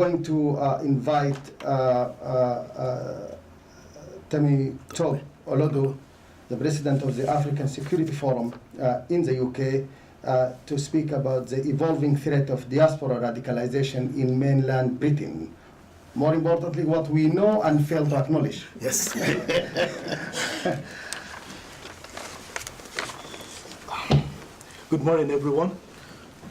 going to invite Temitope Olodo, the president of the African Security Forum in the UK, to speak about the evolving threat of diaspora radicalization in mainland Britain. More importantly, what we know and fail to acknowledge. Yes. Good morning, everyone.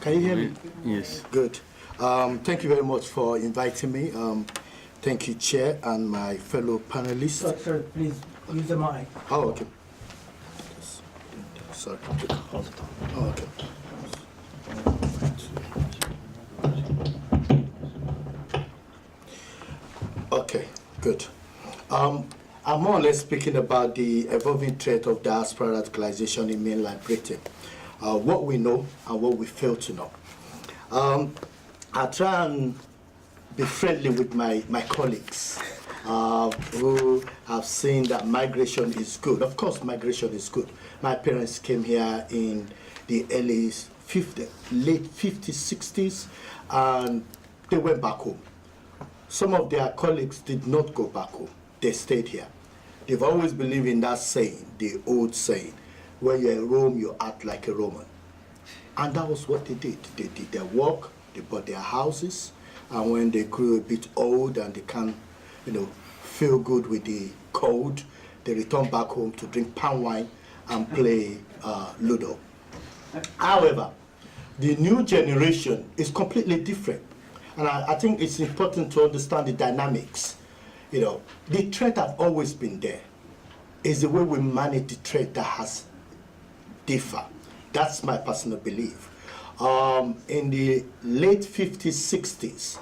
Can you hear me? Yes. Good. Thank you very much for inviting me. Thank you, Chair, and my fellow panelists. Sir, please use the mic. Oh, okay. Sorry. Oh, okay. Okay, good. I'm more or less speaking about the evolving threat of diaspora radicalization in mainland Britain. What we know and what we fail to know. I try and be friendly with my colleagues who have seen that migration is good. Of course, migration is good. My parents came here in the late 50s, 60s, and they went back home. Some of their colleagues did not go back home. They stayed here. They've always believed in that saying, the old saying, when you're in Rome, you act like a Roman. And that was what they did. They did their work, they bought their houses, and when they grew a bit old and they can't, feel good with the cold, they returned back home to drink palm wine and play Ludo. However, the new generation is completely different. And I think it's important to understand the dynamics. The threat have always been there. It's the way we manage the threat that has differed. That's my personal belief. In the late 50s, 60s,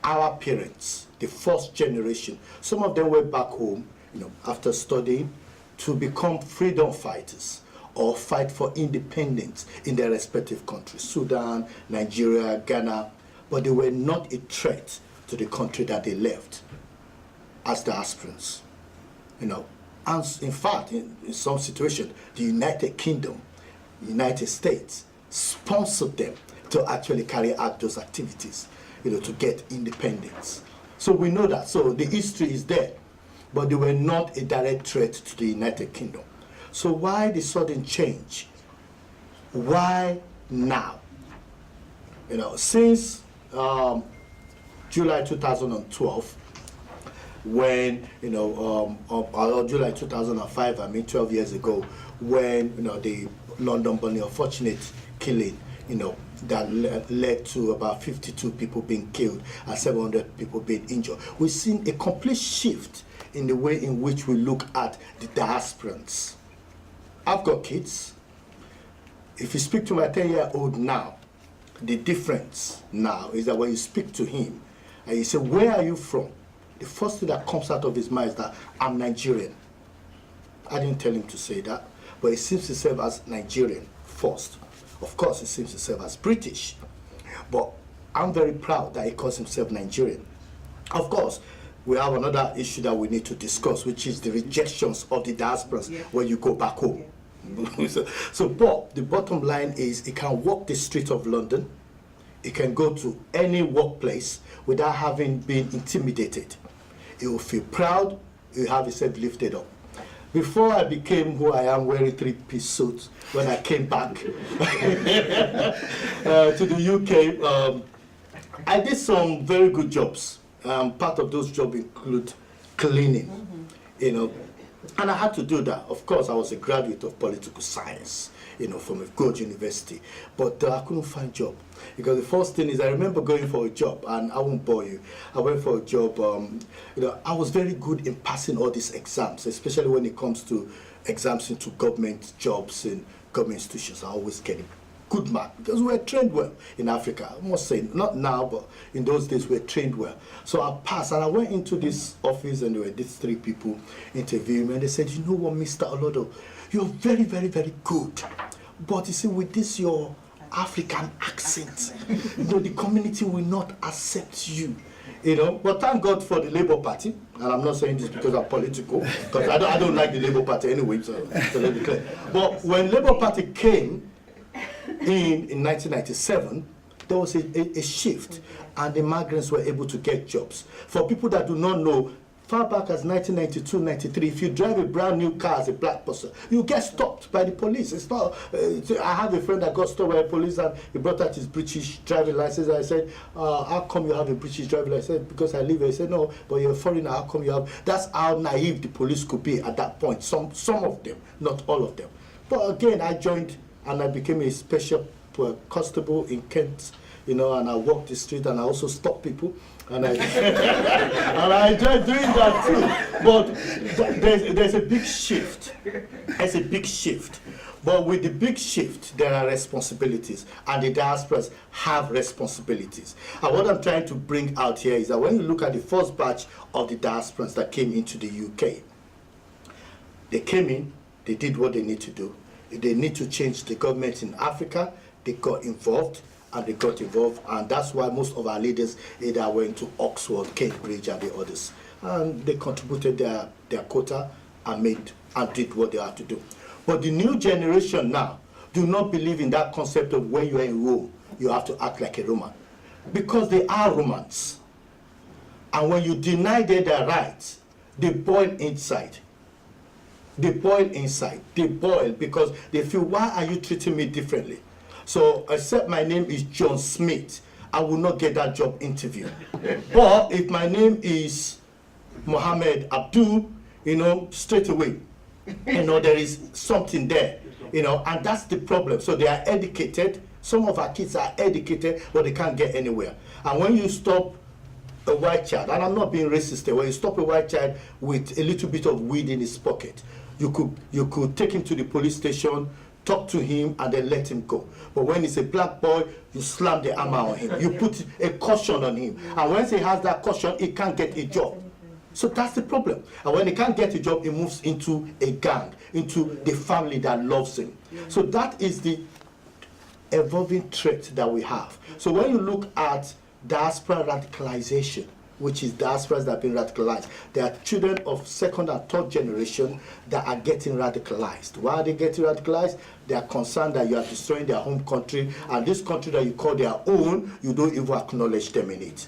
our parents, the first generation, some of them went back home, after studying, to become freedom fighters or fight for independence in their respective countries, Sudan, Nigeria, Ghana, but they were not a threat to the country that they left as diasporans. And in fact, in some situations, the United Kingdom, United States sponsored them to actually carry out those activities, to get independence. So we know that. So the history is there, but they were not a direct threat to the United Kingdom. So why the sudden change? Why now? Since July 2012, when, or July 2005, 12 years ago, when, the London-born unfortunate killing, that led to about 52 people being killed and 700 people being injured. We've seen a complete shift in the way in which we look at the diasporans. I've got kids. If you speak to my 10-year-old now, the difference now is that when you speak to him and you say, where are you from? The first thing that comes out of his mind is that I'm Nigerian. I didn't tell him to say that, but he seems to serve as Nigerian first. Of course, he seems to serve as British, but I'm very proud that he calls himself Nigerian. Of course, we have another issue that we need to discuss, which is the rejections of the diasporans when you go back home. But the bottom line is, he can walk the streets of London, he can go to any workplace without having been intimidated. He will feel proud, he will have his head lifted up. Before I became who I am, wearing three-piece suits, when I came back to the UK, I did some very good jobs. Part of those jobs include cleaning, and I had to do that. Of course, I was a graduate of political science, from a good university, but I couldn't find a job. Because the first thing is, I remember going for a job, and I won't bore you. I went for a job, I was very good in passing all these exams, especially when it comes to exams into government jobs and government institutions. I always get a good mark, because we were trained well in Africa. I must say, not now, but in those days we were trained well. So I passed, and I went into this office, and there were these three people interviewing me, and they said, you know what, Mr. Olodo, you're very, very, very good. But you see, with this, your African accent, the community will not accept you. But thank God for the Labour Party, and I'm not saying this because I'm political, because I don't like the Labour Party anyway, so let me clear. But when Labour Party came in 1997, there was a shift, and the migrants were able to get jobs. For people that do not know, far back as 1992, 93, if you drive a brand new car as a black person, you get stopped by the police. It's not. I have a friend that got stopped by the police, and he brought out his British driving license. I said, how come you have a British driving license? I said, because I live here. He said, no, but you're a foreigner. How come you have? That's how naive the police could be at that point. Some of them, not all of them. But again, I joined and I became a special constable in Kent, and I walked the street and I also stopped people. And I and I enjoy doing that too. But there's a big shift. There's a big shift. But with the big shift, there are responsibilities, and the diasporas have responsibilities. And what I'm trying to bring out here is that when you look at the first batch of the diasporas that came into the UK, they came in, they did what they need to do. If they need to change the government in Africa, they got involved. And that's why most of our leaders either went to Oxford, Cambridge, and the others. And they contributed their quota and did what they had to do. But the new generation now do not believe in that concept of when you are in Rome, you have to act like a Roman. Because they are Romans. And when you deny them their rights, they boil inside. They boil inside. They boil because they feel, why are you treating me differently? So, except my name is John Smith, I will not get that job interview. But if my name is Mohammed Abdul, straight away, there is something there, and that's the problem. So they are educated. Some of our kids are educated, but they can't get anywhere. And when you stop a white child, and I'm not being racist there, when you stop a white child with a little bit of weed in his pocket, you could take him to the police station, talk to him, and then let him go. But when it's a black boy, you slam the hammer on him. You put a caution on him. And once he has that caution, he can't get a job. So that's the problem. And when he can't get a job, he moves into a gang, into the family that loves him. So that is the evolving trait that we have. So when you look at diaspora radicalization, which is diasporas that have been radicalized, there are children of second and third generation that are getting radicalized. Why are they getting radicalized? They are concerned that you are destroying their home country, and this country that you call their own, you don't even acknowledge them in it.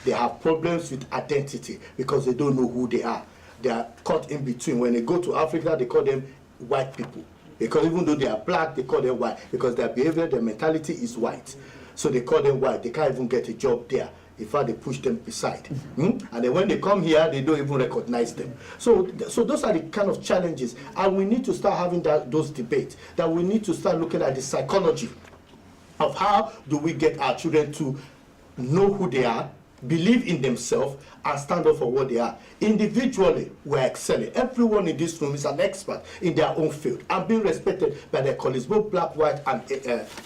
They have problems with identity because they don't know who they are. They are caught in between. When they go to Africa, they call them white people. Because even though they are black, they call them white because their behavior, their mentality is white. So they call them white. They can't even get a job there. In fact, they push them aside. And then when they come here, they don't even recognize them. So those are the kind of challenges. And we need to start having those debates. That we need to start looking at the psychology of how do we get our children to know who they are, believe in themselves, and stand up for what they are. Individually, we're excelling. Everyone in this room is an expert in their own field and being respected by their colleagues, both black, white, and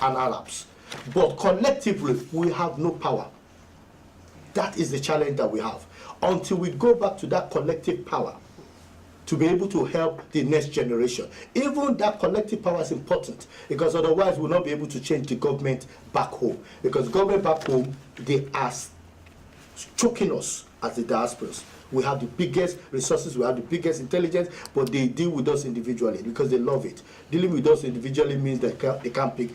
Arabs. But collectively, we have no power. That is the challenge that we have. Until we go back to that collective power to be able to help the next generation. Even that collective power is important because otherwise we'll not be able to change the government back home. Because government back home, they are choking us as the diasporas. We have the biggest resources, we have the biggest intelligence, but they deal with us individually because they love it. Dealing with us individually means that they can't pick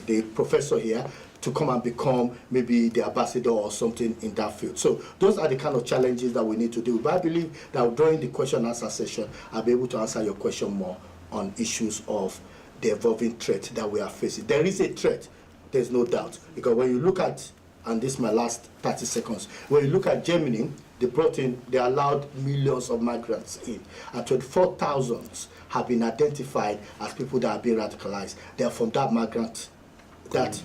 the professor here to come and become maybe the ambassador or something in that field. So those are the kind of challenges that we need to do. But I believe that during the question and answer session, I'll be able to answer your question more on issues of the evolving threat that we are facing. There is a threat, there's no doubt. Because when you look at, and this is my last 30 seconds, when you look at Germany, they allowed millions of migrants in, and 24,000 have been identified as people that have been radicalized. They are from that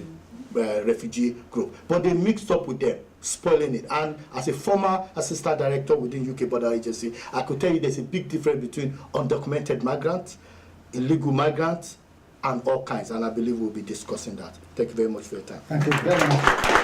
refugee group, but they mixed up with them, spoiling it. And as a former assistant director within UK Border Agency, I could tell you there's a big difference between undocumented migrants, illegal migrants, and all kinds, and I believe we'll be discussing that. Thank you very much for your time. Thank you very much.